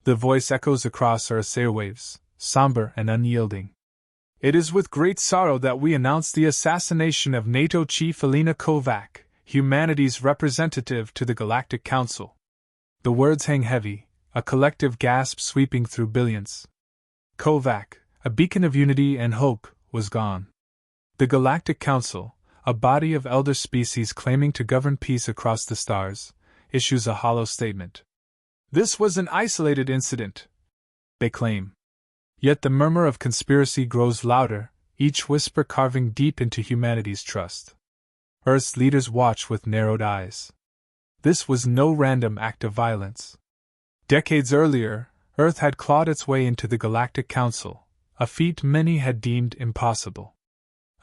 The voice echoes across Earth's airwaves, somber and unyielding. It is with great sorrow that we announce the assassination of NATO Chief Alina Kovac, humanity's representative to the Galactic Council. The words hang heavy, a collective gasp sweeping through billions. Kovac, a beacon of unity and hope, was gone. The Galactic Council, a body of elder species claiming to govern peace across the stars, issues a hollow statement. This was an isolated incident, they claim. Yet the murmur of conspiracy grows louder, each whisper carving deep into humanity's trust. Earth's leaders watch with narrowed eyes. This was no random act of violence. Decades earlier, Earth had clawed its way into the Galactic Council, a feat many had deemed impossible.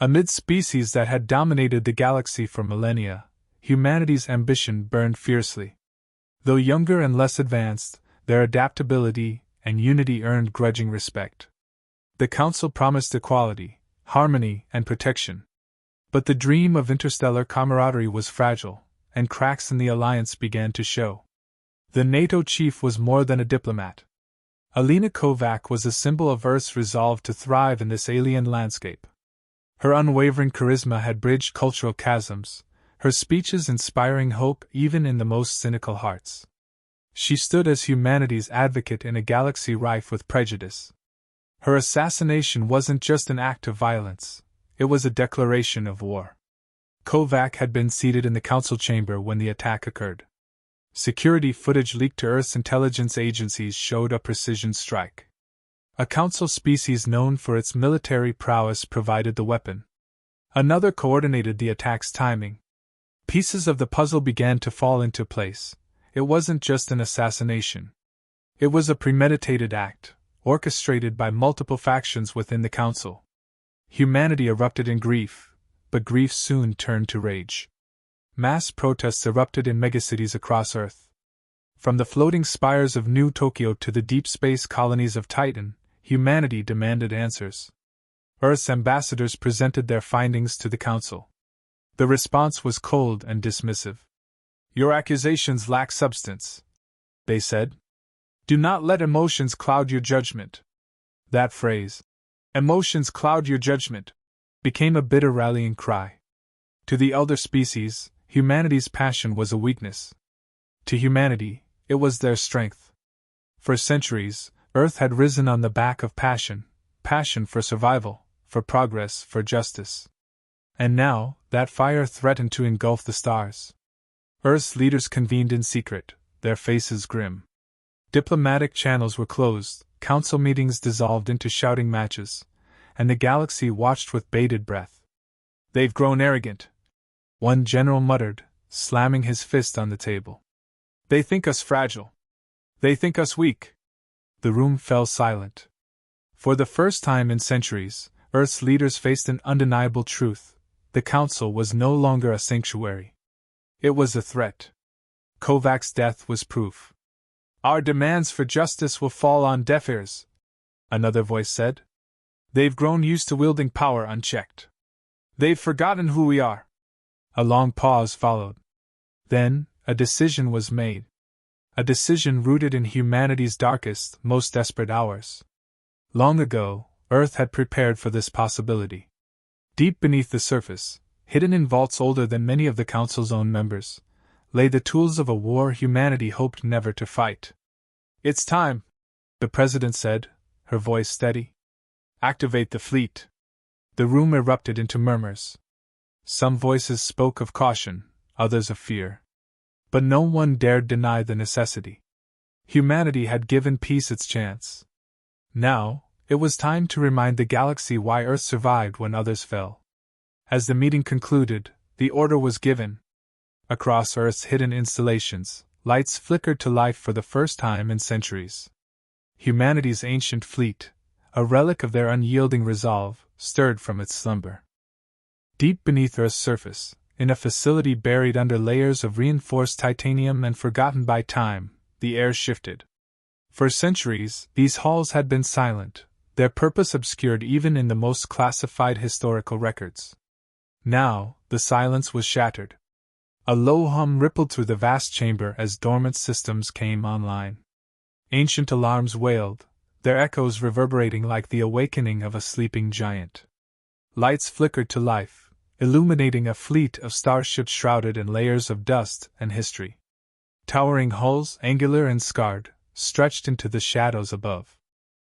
Amid species that had dominated the galaxy for millennia, humanity's ambition burned fiercely. Though younger and less advanced, their adaptability and unity earned grudging respect. The Council promised equality, harmony, and protection. But the dream of interstellar camaraderie was fragile, and cracks in the alliance began to show. The NATO chief was more than a diplomat. Alina Kovac was a symbol of Earth's resolve to thrive in this alien landscape. Her unwavering charisma had bridged cultural chasms, her speeches inspiring hope even in the most cynical hearts. She stood as humanity's advocate in a galaxy rife with prejudice. Her assassination wasn't just an act of violence, it was a declaration of war. Kovac had been seated in the council chamber when the attack occurred. Security footage leaked to Earth's intelligence agencies showed a precision strike. A council species known for its military prowess provided the weapon. Another coordinated the attack's timing. Pieces of the puzzle began to fall into place. It wasn't just an assassination. It was a premeditated act, orchestrated by multiple factions within the council. Humanity erupted in grief, but grief soon turned to rage. Mass protests erupted in megacities across Earth. From the floating spires of New Tokyo to the deep space colonies of Titan, humanity demanded answers. Earth's ambassadors presented their findings to the Council. The response was cold and dismissive. Your accusations lack substance, they said. Do not let emotions cloud your judgment. That phrase, emotions cloud your judgment, became a bitter rallying cry. To the elder species, humanity's passion was a weakness. To humanity, it was their strength. For centuries, Earth had risen on the back of passion for survival, for progress, for justice. And now, that fire threatened to engulf the stars. Earth's leaders convened in secret, their faces grim. Diplomatic channels were closed, council meetings dissolved into shouting matches, and the galaxy watched with bated breath. They've grown arrogant, one general muttered, slamming his fist on the table. They think us fragile. They think us weak. The room fell silent. For the first time in centuries, Earth's leaders faced an undeniable truth. The Council was no longer a sanctuary. It was a threat. Kovac's death was proof. Our demands for justice will fall on deaf ears, another voice said. They've grown used to wielding power unchecked. They've forgotten who we are. A long pause followed. Then, a decision was made. A decision rooted in humanity's darkest, most desperate hours. Long ago, Earth had prepared for this possibility. Deep beneath the surface, hidden in vaults older than many of the Council's own members, lay the tools of a war humanity hoped never to fight. It's time, the President said, her voice steady. Activate the fleet. The room erupted into murmurs. Some voices spoke of caution, others of fear. But no one dared deny the necessity. Humanity had given peace its chance. Now, it was time to remind the galaxy why Earth survived when others fell. As the meeting concluded, the order was given. Across Earth's hidden installations, lights flickered to life for the first time in centuries. Humanity's ancient fleet, a relic of their unyielding resolve, stirred from its slumber. Deep beneath Earth's surface, in a facility buried under layers of reinforced titanium and forgotten by time, the air shifted. For centuries, these halls had been silent, their purpose obscured even in the most classified historical records. Now, the silence was shattered. A low hum rippled through the vast chamber as dormant systems came online. Ancient alarms wailed, their echoes reverberating like the awakening of a sleeping giant. Lights flickered to life, illuminating a fleet of starships shrouded in layers of dust and history. Towering hulls, angular and scarred, stretched into the shadows above.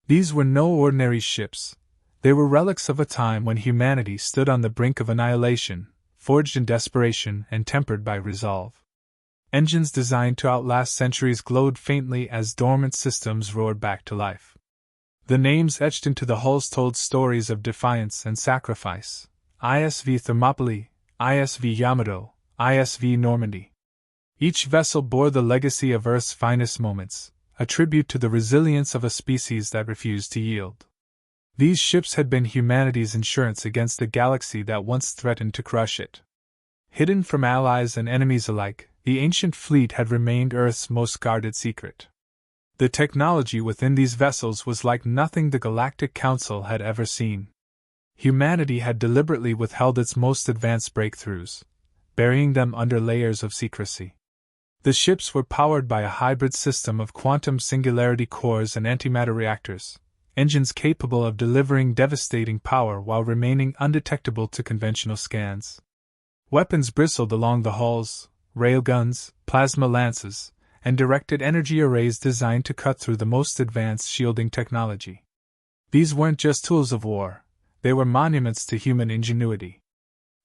These were no ordinary ships. They were relics of a time when humanity stood on the brink of annihilation, forged in desperation and tempered by resolve. Engines designed to outlast centuries glowed faintly as dormant systems roared back to life. The names etched into the hulls told stories of defiance and sacrifice. ISV Thermopylae, ISV Yamato, ISV Normandy. Each vessel bore the legacy of Earth's finest moments, a tribute to the resilience of a species that refused to yield. These ships had been humanity's insurance against the galaxy that once threatened to crush it. Hidden from allies and enemies alike, the ancient fleet had remained Earth's most guarded secret. The technology within these vessels was like nothing the Galactic Council had ever seen. Humanity had deliberately withheld its most advanced breakthroughs, burying them under layers of secrecy. The ships were powered by a hybrid system of quantum singularity cores and antimatter reactors, engines capable of delivering devastating power while remaining undetectable to conventional scans. Weapons bristled along the hulls, railguns, plasma lances, and directed energy arrays designed to cut through the most advanced shielding technology. These weren't just tools of war, they were monuments to human ingenuity.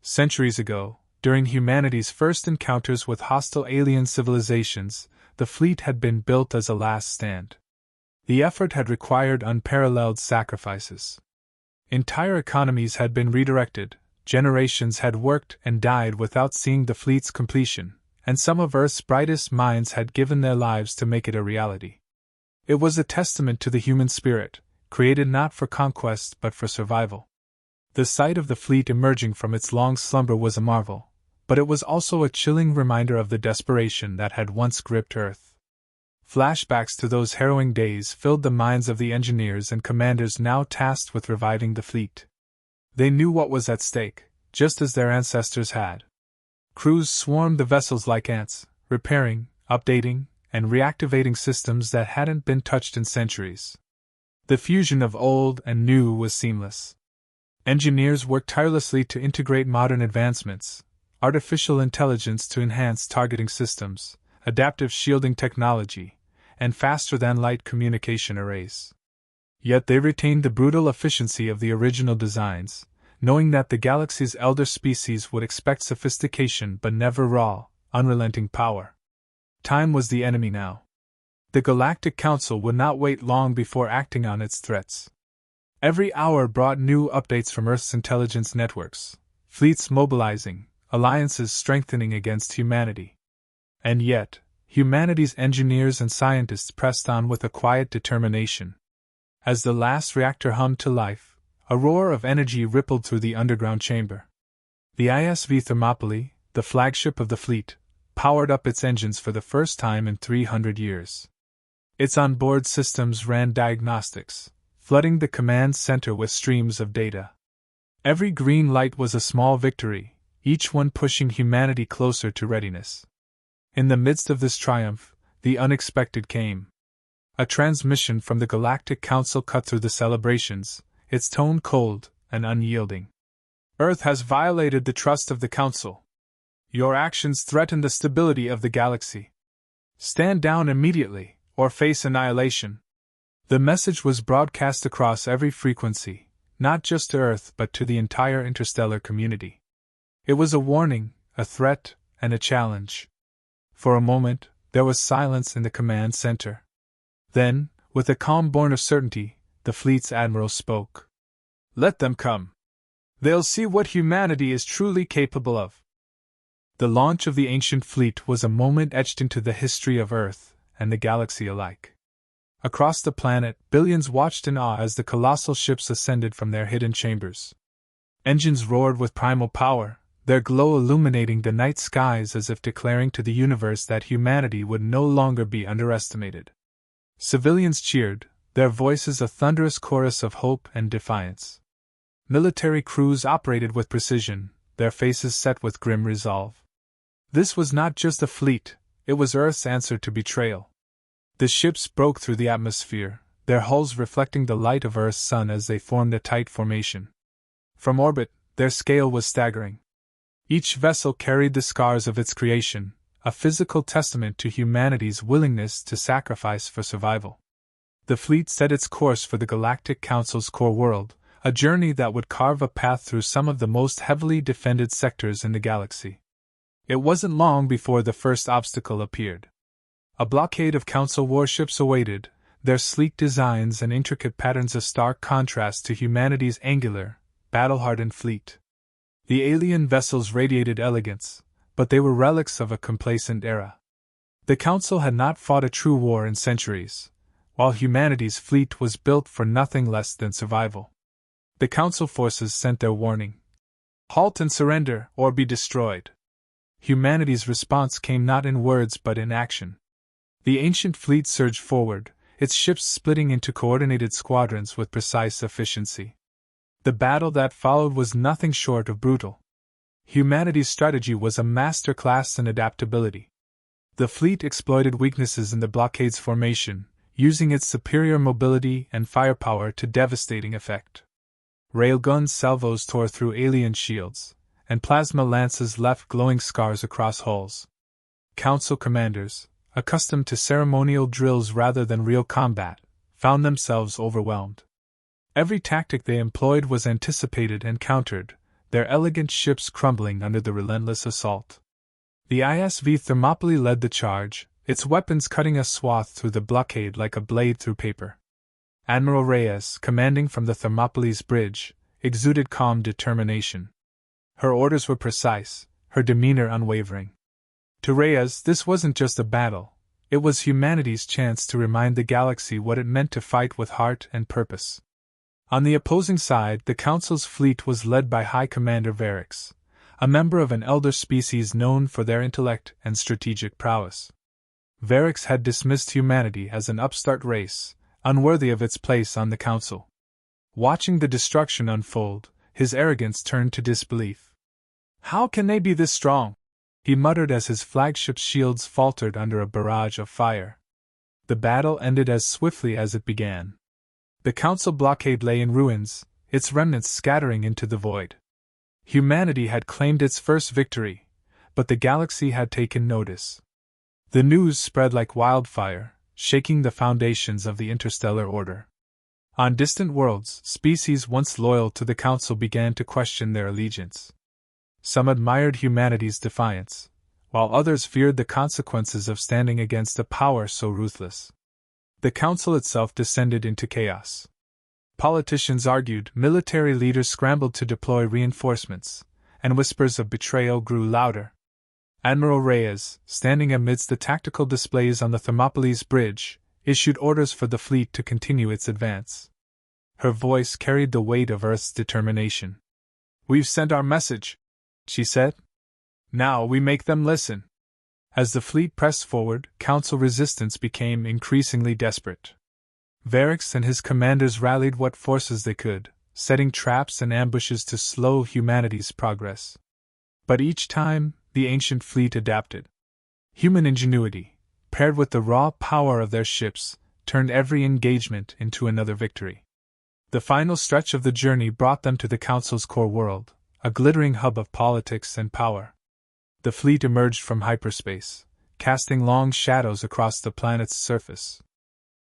Centuries ago, during humanity's first encounters with hostile alien civilizations, the fleet had been built as a last stand. The effort had required unparalleled sacrifices. Entire economies had been redirected, generations had worked and died without seeing the fleet's completion, and some of Earth's brightest minds had given their lives to make it a reality. It was a testament to the human spirit, created not for conquest but for survival. The sight of the fleet emerging from its long slumber was a marvel, but it was also a chilling reminder of the desperation that had once gripped Earth. Flashbacks to those harrowing days filled the minds of the engineers and commanders now tasked with reviving the fleet. They knew what was at stake, just as their ancestors had. Crews swarmed the vessels like ants, repairing, updating, and reactivating systems that hadn't been touched in centuries. The fusion of old and new was seamless. Engineers worked tirelessly to integrate modern advancements, artificial intelligence to enhance targeting systems, adaptive shielding technology, and faster-than-light communication arrays. Yet they retained the brutal efficiency of the original designs, knowing that the galaxy's elder species would expect sophistication but never raw, unrelenting power. Time was the enemy now. The Galactic Council would not wait long before acting on its threats. Every hour brought new updates from Earth's intelligence networks, fleets mobilizing, alliances strengthening against humanity. And yet, humanity's engineers and scientists pressed on with a quiet determination. As the last reactor hummed to life, a roar of energy rippled through the underground chamber. The ISV Thermopylae, the flagship of the fleet, powered up its engines for the first time in 300 years. Its onboard systems ran diagnostics, flooding the command center with streams of data. Every green light was a small victory, each one pushing humanity closer to readiness. In the midst of this triumph, the unexpected came. A transmission from the Galactic Council cut through the celebrations, its tone cold and unyielding. Earth has violated the trust of the Council. Your actions threaten the stability of the galaxy. Stand down immediately, or face annihilation. The message was broadcast across every frequency, not just to Earth but to the entire interstellar community. It was a warning, a threat, and a challenge. For a moment, there was silence in the command center. Then, with a calm born of certainty, the fleet's admiral spoke. Let them come. They'll see what humanity is truly capable of. The launch of the ancient fleet was a moment etched into the history of Earth and the galaxy alike. Across the planet, billions watched in awe as the colossal ships ascended from their hidden chambers. Engines roared with primal power, their glow illuminating the night skies as if declaring to the universe that humanity would no longer be underestimated. Civilians cheered, their voices a thunderous chorus of hope and defiance. Military crews operated with precision, their faces set with grim resolve. This was not just a fleet, it was Earth's answer to betrayal. The ships broke through the atmosphere, their hulls reflecting the light of Earth's sun as they formed a tight formation. From orbit, their scale was staggering. Each vessel carried the scars of its creation, a physical testament to humanity's willingness to sacrifice for survival. The fleet set its course for the Galactic Council's core world, a journey that would carve a path through some of the most heavily defended sectors in the galaxy. It wasn't long before the first obstacle appeared. A blockade of Council warships awaited, their sleek designs and intricate patterns a stark contrast to humanity's angular, battle-hardened fleet. The alien vessels radiated elegance, but they were relics of a complacent era. The Council had not fought a true war in centuries, while humanity's fleet was built for nothing less than survival. The Council forces sent their warning. Halt and surrender, or be destroyed. Humanity's response came not in words but in action. The ancient fleet surged forward, its ships splitting into coordinated squadrons with precise efficiency. The battle that followed was nothing short of brutal. Humanity's strategy was a masterclass in adaptability. The fleet exploited weaknesses in the blockade's formation, using its superior mobility and firepower to devastating effect. Railgun salvos tore through alien shields, and plasma lances left glowing scars across hulls. Council commanders, accustomed to ceremonial drills rather than real combat, found themselves overwhelmed. Every tactic they employed was anticipated and countered, their elegant ships crumbling under the relentless assault. The ISV Thermopylae led the charge, its weapons cutting a swath through the blockade like a blade through paper. Admiral Reyes, commanding from the Thermopylae's bridge, exuded calm determination. Her orders were precise, her demeanor unwavering. To Reyes, this wasn't just a battle, it was humanity's chance to remind the galaxy what it meant to fight with heart and purpose. On the opposing side, the Council's fleet was led by High Commander Varix, a member of an elder species known for their intellect and strategic prowess. Varix had dismissed humanity as an upstart race, unworthy of its place on the Council. Watching the destruction unfold, his arrogance turned to disbelief. "How can they be this strong?" he muttered as his flagship's shields faltered under a barrage of fire. The battle ended as swiftly as it began. The Council blockade lay in ruins, its remnants scattering into the void. Humanity had claimed its first victory, but the galaxy had taken notice. The news spread like wildfire, shaking the foundations of the interstellar order. On distant worlds, species once loyal to the Council began to question their allegiance. Some admired humanity's defiance, while others feared the consequences of standing against a power so ruthless. The Council itself descended into chaos. Politicians argued, military leaders scrambled to deploy reinforcements, and whispers of betrayal grew louder. Admiral Reyes, standing amidst the tactical displays on the Thermopylae's bridge, issued orders for the fleet to continue its advance. Her voice carried the weight of Earth's determination. "We've sent our message," she said. "Now we make them listen." As the fleet pressed forward, Council resistance became increasingly desperate. Varix and his commanders rallied what forces they could, setting traps and ambushes to slow humanity's progress. But each time, the ancient fleet adapted. Human ingenuity, paired with the raw power of their ships, turned every engagement into another victory. The final stretch of the journey brought them to the Council's core world, a glittering hub of politics and power. The fleet emerged from hyperspace, casting long shadows across the planet's surface.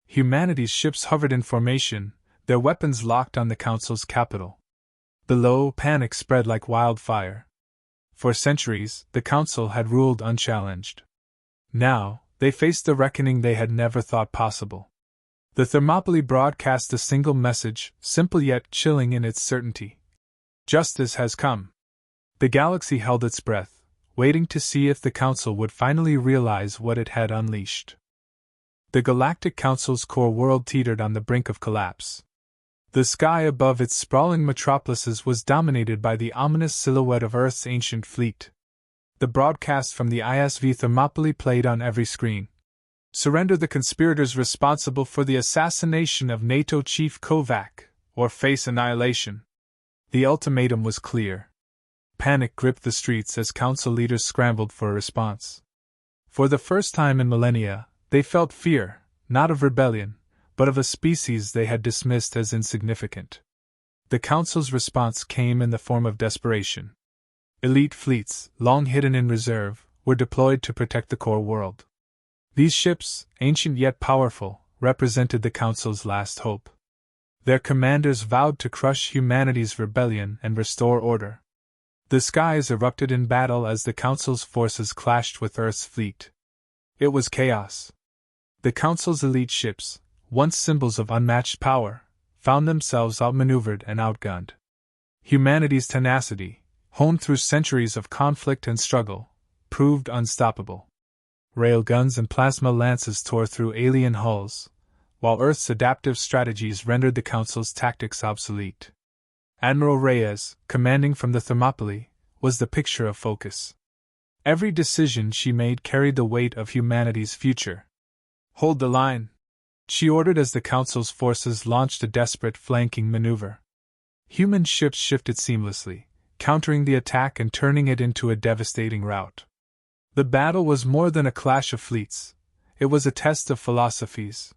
Humanity's ships hovered in formation, their weapons locked on the Council's capital. Below, panic spread like wildfire. For centuries, the Council had ruled unchallenged. Now, they faced the reckoning they had never thought possible. The Thermopylae broadcast a single message, simple yet chilling in its certainty. "Justice has come." The galaxy held its breath, waiting to see if the Council would finally realize what it had unleashed. The Galactic Council's core world teetered on the brink of collapse. The sky above its sprawling metropolises was dominated by the ominous silhouette of Earth's ancient fleet. The broadcast from the ISV Thermopylae played on every screen. "Surrender the conspirators responsible for the assassination of NATO Chief Kovac, or face annihilation." The ultimatum was clear. Panic gripped the streets as Council leaders scrambled for a response. For the first time in millennia, they felt fear, not of rebellion, but of a species they had dismissed as insignificant. The Council's response came in the form of desperation. Elite fleets, long hidden in reserve, were deployed to protect the core world. These ships, ancient yet powerful, represented the Council's last hope. Their commanders vowed to crush humanity's rebellion and restore order. The skies erupted in battle as the Council's forces clashed with Earth's fleet. It was chaos. The Council's elite ships, once symbols of unmatched power, found themselves outmaneuvered and outgunned. Humanity's tenacity, honed through centuries of conflict and struggle, proved unstoppable. Railguns and plasma lances tore through alien hulls, while Earth's adaptive strategies rendered the Council's tactics obsolete. Admiral Reyes, commanding from the Thermopylae, was the picture of focus. Every decision she made carried the weight of humanity's future. "Hold the line," she ordered as the Council's forces launched a desperate flanking maneuver. Human ships shifted seamlessly, countering the attack and turning it into a devastating rout. The battle was more than a clash of fleets, it was a test of philosophies.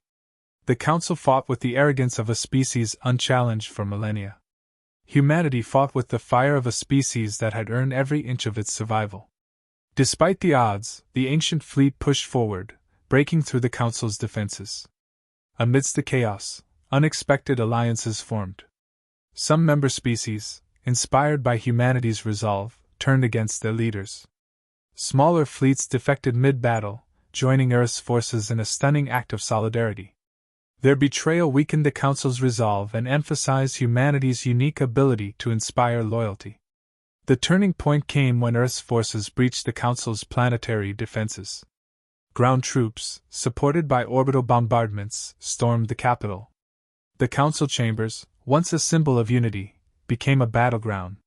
The Council fought with the arrogance of a species unchallenged for millennia. Humanity fought with the fire of a species that had earned every inch of its survival. Despite the odds, the ancient fleet pushed forward, breaking through the Council's defenses. Amidst the chaos, unexpected alliances formed. Some member species, inspired by humanity's resolve, turned against their leaders. Smaller fleets defected mid-battle, joining Earth's forces in a stunning act of solidarity. Their betrayal weakened the Council's resolve and emphasized humanity's unique ability to inspire loyalty. The turning point came when Earth's forces breached the Council's planetary defenses. Ground troops, supported by orbital bombardments, stormed the capital. The Council chambers, once a symbol of unity, became a battleground.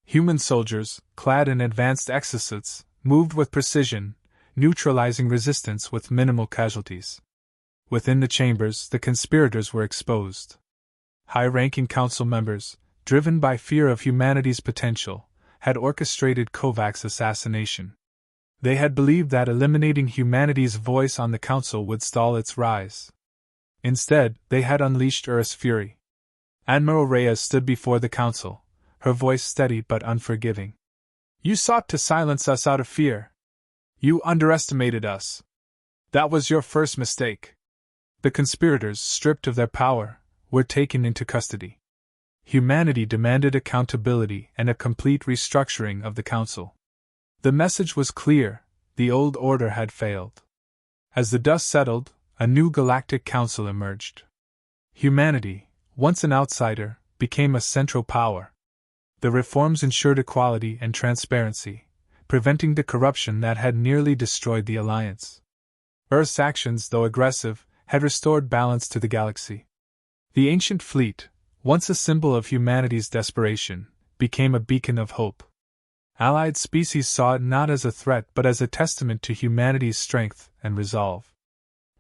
Human soldiers, clad in advanced exosuits, moved with precision, neutralizing resistance with minimal casualties. Within the chambers, the conspirators were exposed. High-ranking Council members, driven by fear of humanity's potential, had orchestrated Kovac's assassination. They had believed that eliminating humanity's voice on the Council would stall its rise. Instead, they had unleashed Earth's fury. Admiral Reyes stood before the Council, her voice steady but unforgiving. "You sought to silence us out of fear. You underestimated us. That was your first mistake." The conspirators, stripped of their power, were taken into custody. Humanity demanded accountability and a complete restructuring of the Council. The message was clear: the old order had failed. As the dust settled, a new Galactic Council emerged. Humanity, once an outsider, became a central power. The reforms ensured equality and transparency, preventing the corruption that had nearly destroyed the Alliance. Earth's actions, though aggressive, had restored balance to the galaxy. The ancient fleet, once a symbol of humanity's desperation, became a beacon of hope. Allied species saw it not as a threat but as a testament to humanity's strength and resolve.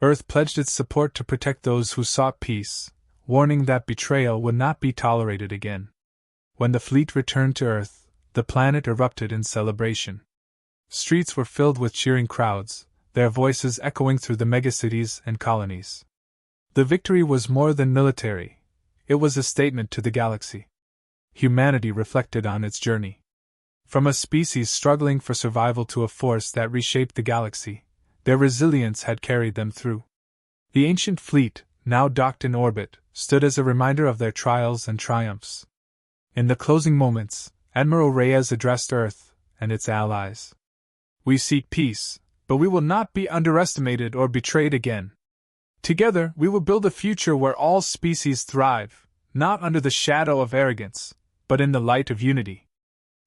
Earth pledged its support to protect those who sought peace, warning that betrayal would not be tolerated again. When the fleet returned to Earth, the planet erupted in celebration. Streets were filled with cheering crowds, their voices echoing through the megacities and colonies. The victory was more than military, it was a statement to the galaxy. Humanity reflected on its journey. From a species struggling for survival to a force that reshaped the galaxy, their resilience had carried them through. The ancient fleet, now docked in orbit, stood as a reminder of their trials and triumphs. In the closing moments, Admiral Reyes addressed Earth and its allies. "We seek peace, but we will not be underestimated or betrayed again. Together, we will build a future where all species thrive, not under the shadow of arrogance, but in the light of unity."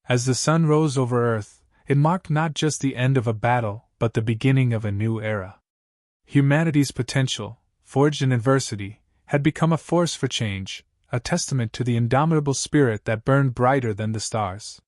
As the sun rose over Earth, it marked not just the end of a battle, but the beginning of a new era. Humanity's potential, forged in adversity, had become a force for change, a testament to the indomitable spirit that burned brighter than the stars.